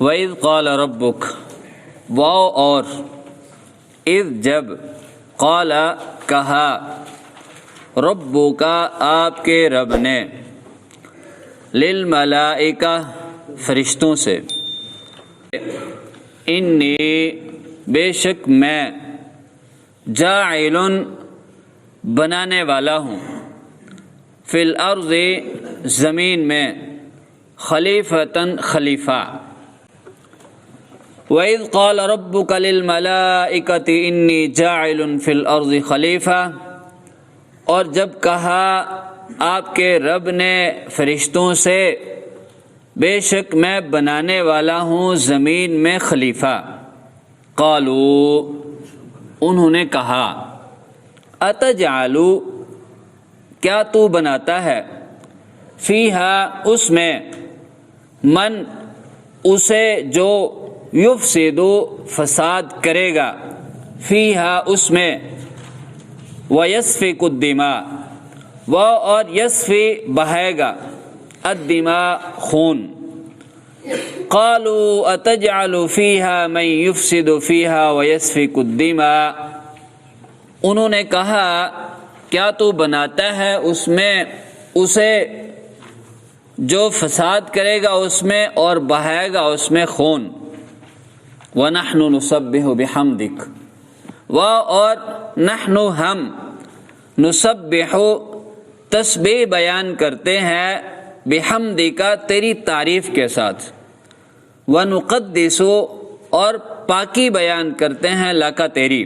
وَإِذْ قَالَ رَبُّكَ، واو اور اذ جب، قال کہا، ربک آپ کے رب نے، للملائکہ فرشتوں سے، انی بے شک میں، جاعل بنانے والا ہوں، فی الارض زمین میں، خلیفتاً خلیفہ۔ وَإِذْ قَالَ رَبُّكَ لِلْمَلَائِكَةِ إِنِّي جَاعِلٌ فِي الْأَرْضِ خَلِيفَةً، اور جب کہا آپ کے رب نے فرشتوں سے، بے شک میں بنانے والا ہوں زمین میں خلیفہ۔ قالوا، انہوں نے کہا، اتجعل، کیا تو بناتا ہے، فیہا اس میں، من اسے جو، یفسد فساد کرے گا، فیہا اس میں، ویسفک الدماء، وہ اور یسفی بہائے گا، الدماء خون۔ قالوا اتجعل فیہا من یفسد فیہا ویسفک الدماء، انہوں نے کہا کیا تو بناتا ہے اس میں اسے جو فساد کرے گا اس میں اور بہائے گا اس میں خون۔ وَنَحْنُ نُسَبِّحُ بِحَمْدِكَ، وہ اور نحن ہم، نسبح تسبیح بیان کرتے ہیں، بحمدک تیری تعریف کے ساتھ، وَنُقَدِّسُ اور پاکی بیان کرتے ہیں لک تیری،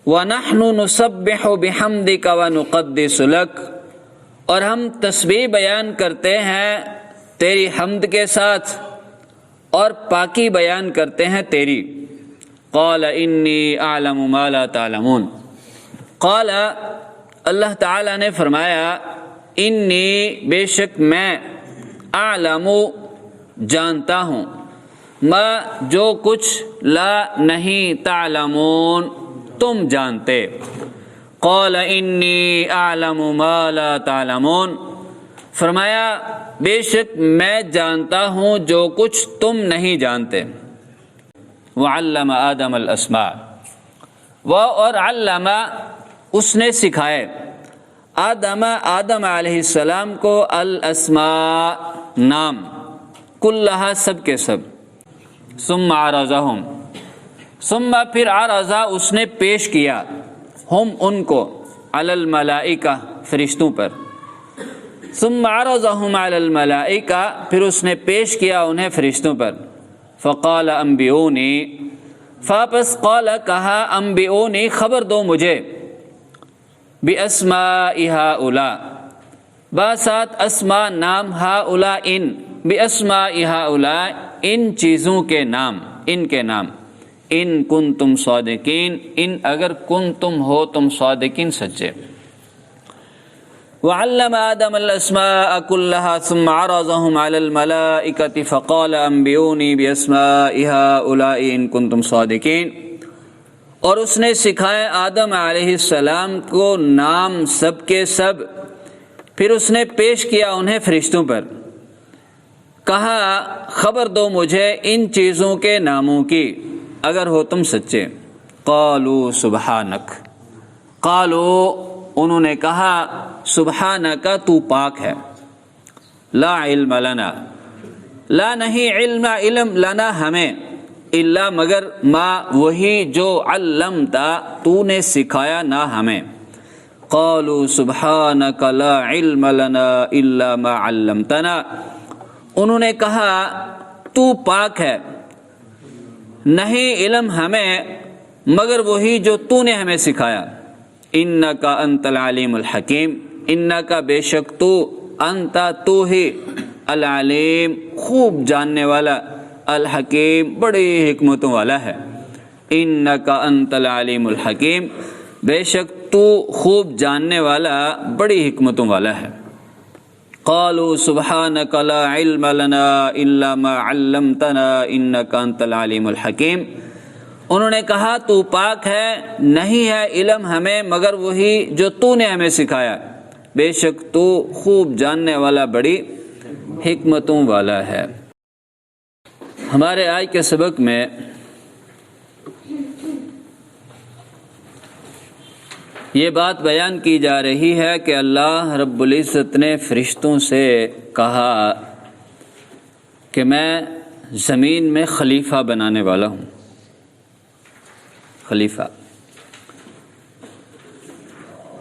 وَنَحْنُ نُسَبِّحُ بِحَمْدِكَ وَنُقَدِّسُ لَكَ اور ہم تسبیح بیان کرتے ہیں تیری حمد کے ساتھ اور پاکی بیان کرتے ہیں تیری۔ قال انی اعلم ما لا تعلمون، قال اللہ تعالیٰ نے فرمایا، انی بے شک میں، اعلم جانتا ہوں، ما جو کچھ، لا نہیں، تعلمون تم جانتے۔ قال انی اعلم ما لا تعلمون، فرمایا بے شک میں جانتا ہوں جو کچھ تم نہیں جانتے۔ وعلم آدم الاسماء، وہ اور علم اس نے سکھائے، آدم علیہ السلام کو، الاسماء نام، کلہا سب کے سب، ثم عرضہم، ثم پھر عرضہ اس نے پیش کیا، ہم ان کو، علی الملائکہ فرشتوں پر، ثم عرضہم علی الملائکہ پھر اس نے پیش کیا انہیں فرشتوں پر، فقال انبئونی، فاپس قال کہا، انبئونی خبر دو مجھے، باسماء ہؤلاء باسات اسماء نام، ہؤلاء ان، باسماء ہؤلاء ان چیزوں کے نام، ان کے نام، ان کنتم صادقین ان اگر کنتم ہو تم صادقین سچے۔ وعلم آدم الاسماء كلها ثم عرضهم على الملائكة فقال انبئوني باسماء هؤلاء ان كنتم صادقين، اور اس نے سکھائے آدم علیہ السلام کو نام سب کے سب، پھر اس نے پیش کیا انہیں فرشتوں پر، کہا خبر دو مجھے ان چیزوں کے ناموں کی اگر ہو تم سچے۔ قالوا سبحانک، قالوا انہوں نے کہا، سبحانک تو پاک ہے، لا علم لنا، لا نہیں، علم لنا ہمیں، الا مگر، ما وہی جو، علمتا تو نے سکھایا نہ ہمیں۔ قالوا سبحانک لا علم لنا الا ما علمتنا، انہوں نے کہا تو پاک ہے، نہیں علم ہمیں مگر وہی جو تو نے ہمیں سکھایا۔ انک انت العلیم الحکیم، انک بے شک تو، انت تو ہی، العلیم خوب جاننے والا، الحکیم بڑی حکمتوں والا ہے۔ انک انت العلیم الحکیم، بے شک تو خوب جاننے والا بڑی حکمتوں والا ہے۔ قالوا سبحانک لا علم لنا الا ما علمتنا انک انت العلیم الحکیم، انہوں نے کہا تو پاک ہے، نہیں ہے علم ہمیں مگر وہی جو تو نے ہمیں سکھایا، بے شک تو خوب جاننے والا بڑی حکمتوں والا ہے۔ ہمارے آج کے سبق میں یہ بات بیان کی جا رہی ہے کہ اللہ رب العزت نے فرشتوں سے کہا کہ میں زمین میں خلیفہ بنانے والا ہوں۔ خلیفہ،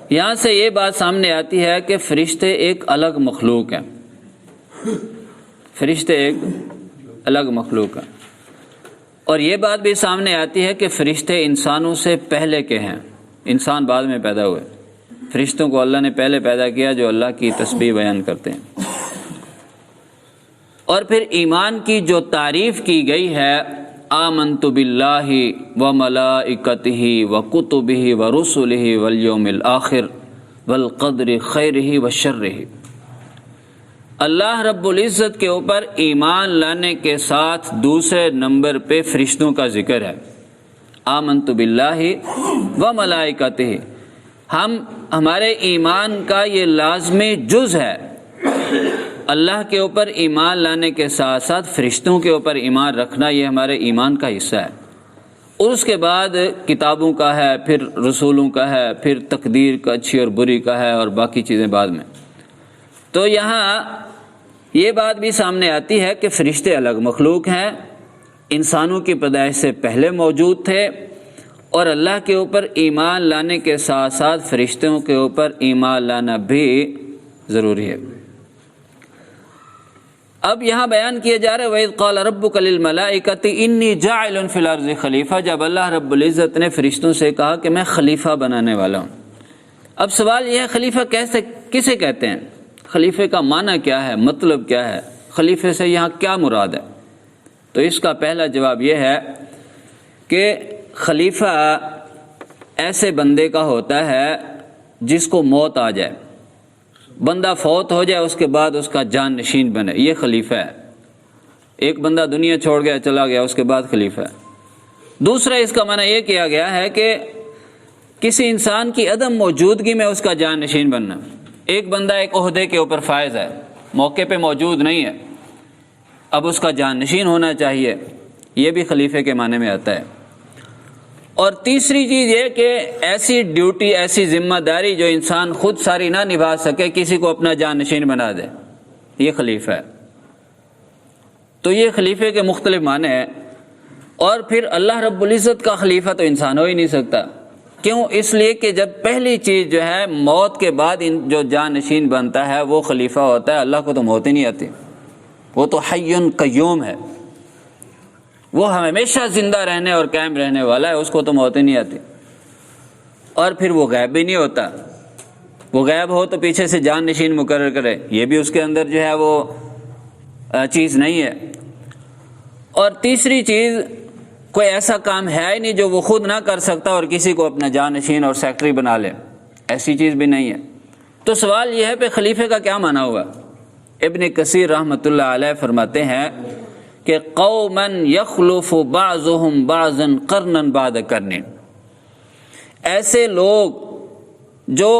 یہاں سے یہ بات سامنے آتی ہے کہ فرشتے ایک الگ مخلوق ہیں۔ فرشتے ایک الگ مخلوق ہیں، اور یہ بات بھی سامنے آتی ہے کہ فرشتے انسانوں سے پہلے کے ہیں، انسان بعد میں پیدا ہوئے۔ فرشتوں کو اللہ نے پہلے پیدا کیا جو اللہ کی تسبیح بیان کرتے ہیں۔ اور پھر ایمان کی جو تعریف کی گئی ہے، آمنت باللہ وملائکتہ وکتبہ ورسلہ والیوم الآخر والقدر خیرہ وشرہ، اللہ رب العزت کے اوپر ایمان لانے کے ساتھ دوسرے نمبر پہ فرشتوں کا ذکر ہے۔ آمنت باللہ وملائکتہ، ہمارے ایمان کا یہ لازمی جز ہے، اللہ کے اوپر ایمان لانے کے ساتھ ساتھ فرشتوں کے اوپر ایمان رکھنا یہ ہمارے ایمان کا حصہ ہے۔ اور اس کے بعد کتابوں کا ہے، پھر رسولوں کا ہے، پھر تقدیر کا اچھی اور بری کا ہے، اور باقی چیزیں بعد میں۔ تو یہاں یہ بات بھی سامنے آتی ہے کہ فرشتے الگ مخلوق ہیں، انسانوں کی پیدائش سے پہلے موجود تھے، اور اللہ کے اوپر ایمان لانے کے ساتھ ساتھ فرشتوں کے اوپر ایمان لانا بھی ضروری ہے۔ اب یہاں بیان کیا جا رہا ہے وَإِذْ قَالَ رَبُّكَ لِلْمَلَائِكَةِ إِنِّي جَاعِلٌ فِي الْأَرْضِ خلیفہ، جب اللہ رب العزت نے فرشتوں سے کہا کہ میں خلیفہ بنانے والا ہوں۔ اب سوال یہ ہے خلیفہ کسے کہتے ہیں؟ خلیفے کا معنی کیا ہے، مطلب کیا ہے، خلیفے سے یہاں کیا مراد ہے؟ تو اس کا پہلا جواب یہ ہے کہ خلیفہ ایسے بندے کا ہوتا ہے جس کو موت آ جائے، بندہ فوت ہو جائے، اس کے بعد اس کا جان نشین بنے، یہ خلیفہ ہے۔ ایک بندہ دنیا چھوڑ گیا، چلا گیا، اس کے بعد خلیفہ ہے۔ دوسرا اس کا معنی یہ کیا گیا ہے کہ کسی انسان کی عدم موجودگی میں اس کا جان نشین بننا۔ ایک بندہ ایک عہدے کے اوپر فائز ہے، موقع پہ موجود نہیں ہے، اب اس کا جان نشین ہونا چاہیے، یہ بھی خلیفے کے معنی میں آتا ہے۔ اور تیسری چیز یہ کہ ایسی ڈیوٹی، ایسی ذمہ داری جو انسان خود ساری نہ نبھا سکے، کسی کو اپنا جان نشین بنا دے، یہ خلیفہ ہے۔ تو یہ خلیفے کے مختلف معنی ہیں۔ اور پھر اللہ رب العزت کا خلیفہ تو انسان ہو ہی نہیں سکتا، کیوں؟ اس لیے کہ جب پہلی چیز جو ہے موت کے بعد جو جان نشین بنتا ہے وہ خلیفہ ہوتا ہے۔ اللہ کو تو موت ہی نہیں آتی، وہ تو حی قیوم ہے، وہ ہمیشہ زندہ رہنے اور قائم رہنے والا ہے، اس کو تو موت ہی نہیں آتی۔ اور پھر وہ غائب بھی نہیں ہوتا، وہ غائب ہو تو پیچھے سے جان نشین مقرر کرے، یہ بھی اس کے اندر جو ہے وہ چیز نہیں ہے۔ اور تیسری چیز، کوئی ایسا کام ہے ہی نہیں جو وہ خود نہ کر سکتا اور کسی کو اپنا جان نشین اور سیکرٹری بنا لے، ایسی چیز بھی نہیں ہے۔ تو سوال یہ ہے کہ خلیفے کا کیا معنی ہوا؟ ابن کثیر رحمۃ اللہ علیہ فرماتے ہیں کہ قوما یخلف بعضهم بعضا قرنا بعد قرن، ایسے لوگ جو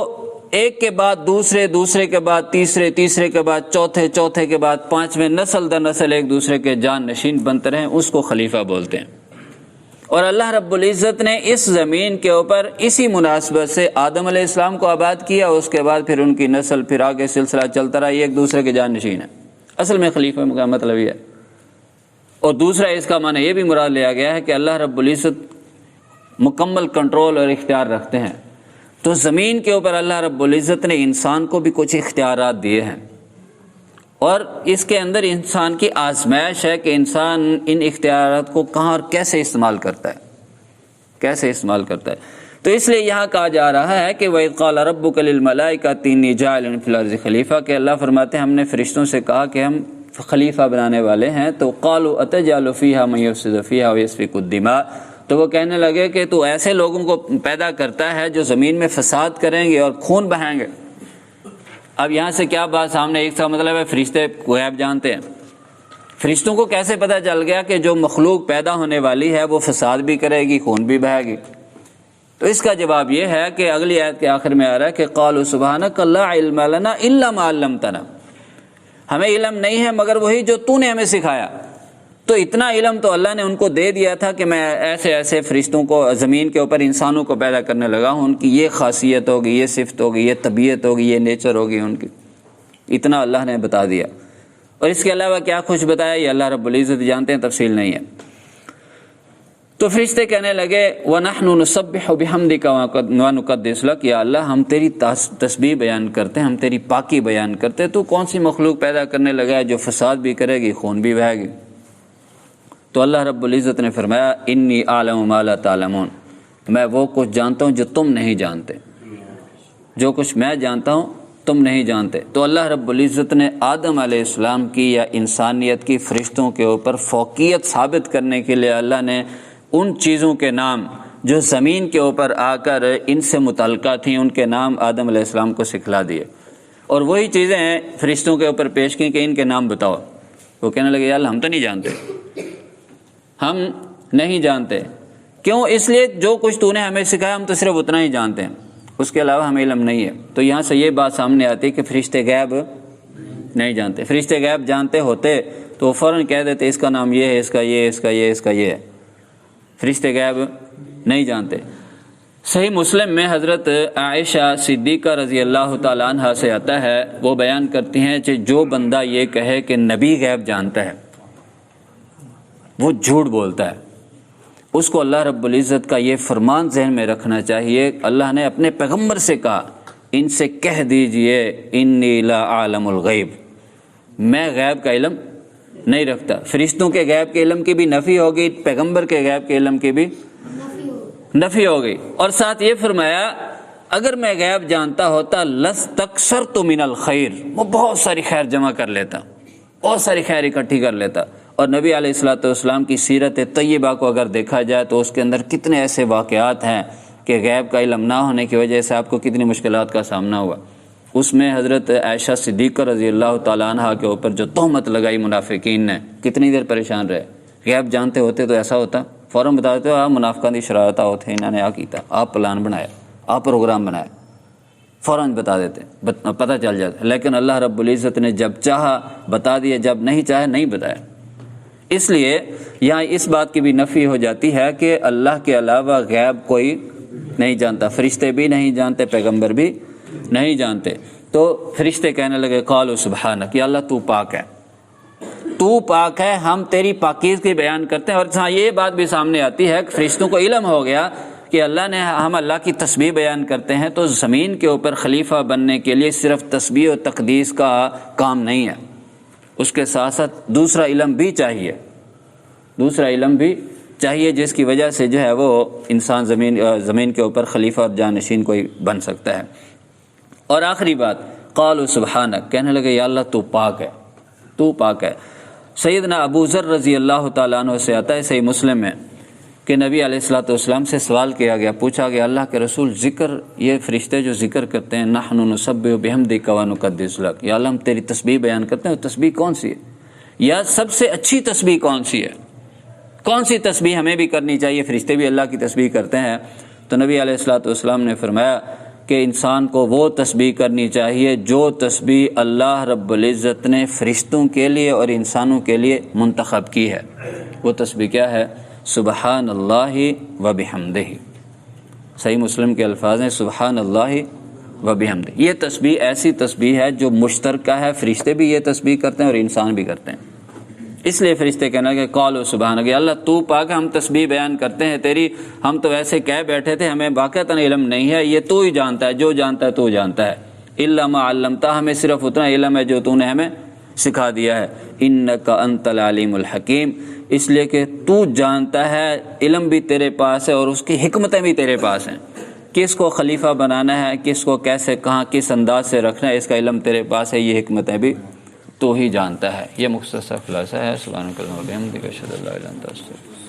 ایک کے بعد دوسرے، دوسرے کے بعد تیسرے، تیسرے کے بعد چوتھے، چوتھے کے بعد پانچویں، نسل در نسل ایک دوسرے کے جان نشین بنتے رہیں، اس کو خلیفہ بولتے ہیں۔ اور اللہ رب العزت نے اس زمین کے اوپر اسی مناسبت سے آدم علیہ السلام کو آباد کیا، اس کے بعد پھر ان کی نسل، پھر آگے سلسلہ چلتا رہا، یہ ایک دوسرے کے جان نشین ہے۔ اصل میں خلیفہ کا مطلب یہ ہے۔ اور دوسرا اس کا معنی یہ بھی مراد لیا گیا ہے کہ اللہ رب العزت مکمل کنٹرول اور اختیار رکھتے ہیں۔ تو زمین کے اوپر اللہ رب العزت نے انسان کو بھی کچھ اختیارات دیے ہیں، اور اس کے اندر انسان کی آزمائش ہے کہ انسان ان اختیارات کو کہاں اور کیسے استعمال کرتا ہے، کیسے استعمال کرتا ہے۔ تو اس لیے یہاں کہا جا رہا ہے کہ وَإِذْ قَالَ رَبُّكَ لِلْمَلَائِكَةِ إِنِّي جَاعِلٌ فِي الْأَرْضِ خلیفہ، کہ اللہ فرماتے ہیں ہم نے فرشتوں سے کہا کہ ہم خلیفہ بنانے والے ہیں۔ تو قَالُوا أَتَجْعَلُ فِيهَا مَن يُفْسِدُ فِيهَا وَيَسْفِكُ الدِّمَاءَ، تو وہ کہنے لگے کہ تو ایسے لوگوں کو پیدا کرتا ہے جو زمین میں فساد کریں گے اور خون بہائیں گے۔ اب یہاں سے کیا بات سامنے، ایک سا مطلب ہے فرشتے غیب جانتے ہیں۔ فرشتوں کو کیسے پتہ چل گیا کہ جو مخلوق پیدا ہونے والی ہے وہ فساد بھی کرے گی، خون بھی بہائے گی؟ تو اس کا جواب یہ ہے کہ اگلی آیت کے آخر میں آ رہا ہے کہ قالوا سبحانک لا علم لنا الا ما علمتنا، ہمیں علم نہیں ہے مگر وہی جو تو نے ہمیں سکھایا۔ تو اتنا علم تو اللہ نے ان کو دے دیا تھا کہ میں ایسے ایسے فرشتوں کو زمین کے اوپر انسانوں کو پیدا کرنے لگا ہوں، ان کی یہ خاصیت ہوگی، یہ صفت ہوگی، یہ طبیعت ہوگی، یہ نیچر ہوگی ان کی، اتنا اللہ نے بتا دیا۔ اور اس کے علاوہ کیا کچھ بتایا یہ اللہ رب العزت جانتے ہیں، تفصیل نہیں ہے۔ تو فرشتے کہنے لگے وَنَحْنُ نُسَبِّحُ بِحَمْدِكَ وَنُقَدِّسُ لَكَ، یا اللہ ہم تیری تسبیح بیان کرتے ہیں، ہم تیری پاکی بیان کرتے ہیں، تو کون سی مخلوق پیدا کرنے لگا ہے جو فساد بھی کرے گی، خون بھی بہے گی؟ تو اللہ رب العزت نے فرمایا انی اعلم ما لا تعلمون، میں وہ کچھ جانتا ہوں جو تم نہیں جانتے، جو کچھ میں جانتا ہوں تم نہیں جانتے۔ تو اللہ رب العزت نے آدم علیہ السلام کی یا انسانیت کی فرشتوں کے اوپر فوقیت ثابت کرنے کے لیے اللہ نے ان چیزوں کے نام جو زمین کے اوپر آ کر ان سے متعلقہ تھیں، ان کے نام آدم علیہ السلام کو سکھلا دیے، اور وہی چیزیں فرشتوں کے اوپر پیش کی کہ ان کے نام بتاؤ۔ وہ کہنے لگے یا اللہ ہم تو نہیں جانتے، ہم نہیں جانتے۔ کیوں؟ اس لیے جو کچھ تو نے ہمیں سکھایا ہم تو صرف اتنا ہی جانتے ہیں، اس کے علاوہ ہمیں علم نہیں ہے۔ تو یہاں سے یہ بات سامنے آتی ہے کہ فرشتے غیب نہیں جانتے۔ فرشتے غیب جانتے ہوتے تو وہ فوراً کہہ دیتے اس کا نام یہ ہے، اس کا یہ، اس کا یہ، اس کا یہ ہے۔ فرشتے غیب نہیں جانتے۔ صحیح مسلم میں حضرت عائشہ صدیقہ رضی اللہ تعالیٰ عنہ سے آتا ہے، وہ بیان کرتی ہیں کہ جو بندہ یہ کہے کہ نبی غیب جانتا ہے وہ جھوٹ بولتا ہے۔ اس کو اللہ رب العزت کا یہ فرمان ذہن میں رکھنا چاہیے، اللہ نے اپنے پیغمبر سے کہا ان سے کہہ دیجئے انی لا اعلم الغیب، میں غیب کا علم نہیں رکھتا۔ فرشتوں کے غیب کے علم کی بھی نفی ہوگی، پیغمبر کے غیب کے علم کی بھی نفی ہوگی۔ اور ساتھ یہ فرمایا اگر میں غیب جانتا ہوتا لستکثرت من الخیر، وہ بہت ساری خیر جمع کر لیتا، بہت ساری خیر اکٹھی کر لیتا۔ اور نبی علیہ الصلوۃ والسلام کی سیرت طیبہ کو اگر دیکھا جائے تو اس کے اندر کتنے ایسے واقعات ہیں کہ غیب کا علم نہ ہونے کی وجہ سے آپ کو کتنی مشکلات کا سامنا ہوا۔ اس میں حضرت عائشہ صدیقہ رضی اللہ تعالیٰ عنہ کے اوپر جو تہمت لگائی منافقین نے، کتنی دیر پریشان رہے۔ غیب جانتے ہوتے تو ایسا ہوتا، فوراً بتا دیتے آپ منافقان دی شرارت ہوتے، انہوں نے آ کیتا، آپ پلان بنایا، آپ پروگرام بنایا، فوراً بتا دیتے، پتہ چل جاتا۔ لیکن اللہ رب العزت نے جب چاہا بتا دیا، جب نہیں چاہے نہیں بتایا۔ اس لیے یہاں اس بات کی بھی نفی ہو جاتی ہے کہ اللہ کے علاوہ غیب کوئی نہیں جانتا، فرشتے بھی نہیں جانتے، پیغمبر بھی نہیں جانتے۔ تو فرشتے کہنے لگے قالوا سبحانک، یا اللہ تو پاک ہے، تو پاک ہے، ہم تیری پاکیزگی بیان کرتے ہیں۔ اور یہ بات بھی سامنے آتی ہے کہ فرشتوں کو علم ہو گیا کہ اللہ نے، ہم اللہ کی تسبیح بیان کرتے ہیں، تو زمین کے اوپر خلیفہ بننے کے لیے صرف تسبیح و تقدیس کا کام نہیں ہے، اس کے ساتھ ساتھ دوسرا علم بھی چاہیے، دوسرا علم بھی چاہیے جس کی وجہ سے جو ہے وہ انسان زمین کے اوپر خلیفہ اور جانشین کوئی بن سکتا ہے۔ اور آخری بات قالوا سبحانک، کہنے لگے یا اللہ تو پاک ہے، تو پاک ہے۔ سیدنا ابو ذر رضی اللہ تعالیٰ عنہ سے آتا ہے صحیح مسلم میں کہ نبی علیہ الصلوۃ والسلام سے سوال کیا گیا، پوچھا گیا اللہ کے رسول ذکر، یہ فرشتے جو ذکر کرتے ہیں نحن نسبح بحمدک ونقدس لک، یا اللہ ہم تیری تسبیح بیان کرتے ہیں، تسبیح کون سی ہے، یا سب سے اچھی تسبیح کون سی ہے، کون سی تسبیح ہمیں بھی کرنی چاہیے؟ فرشتے بھی اللہ کی تسبیح کرتے ہیں۔ تو نبی علیہ الصلوۃ والسلام نے فرمایا کہ انسان کو وہ تسبیح کرنی چاہیے جو تسبیح اللہ رب العزت نے فرشتوں کے لیے اور انسانوں کے لیے منتخب کی ہے۔ وہ تسبیح کیا ہے؟ سبحان اللہ و بحمدہ۔ صحیح مسلم کے الفاظ ہیں سبحان اللہ و بحمدہ۔ یہ تسبیح ایسی تسبیح ہے جو مشترکہ ہے، فرشتے بھی یہ تسبیح کرتے ہیں اور انسان بھی کرتے ہیں۔ اس لیے فرشتے کہنا کہ قالوا سبحانک، اللہ تو پاک، ہم تسبیح بیان کرتے ہیں تیری، ہم تو ایسے کہہ بیٹھے تھے، ہمیں واقعتاً علم نہیں ہے، یہ تو ہی جانتا ہے، جو جانتا ہے تو جانتا ہے۔ الا ما علمتا، ہمیں صرف اتنا علم ہے جو تو نے ہمیں سکھا دیا ہے۔ انک انت العلیم الحکیم، اس لیے کہ تو جانتا ہے، علم بھی تیرے پاس ہے اور اس کی حکمتیں بھی تیرے پاس ہیں، کس کو خلیفہ بنانا ہے، کس کو کیسے کہاں کس انداز سے رکھنا ہے، اس کا علم تیرے پاس ہے، یہ حکمتیں بھی تو ہی جانتا ہے۔ یہ مختصر خلاصہ ہے۔ سبحانک اللہم و بحمدک، اشہد ان لا الہ الا انت، استغفرک۔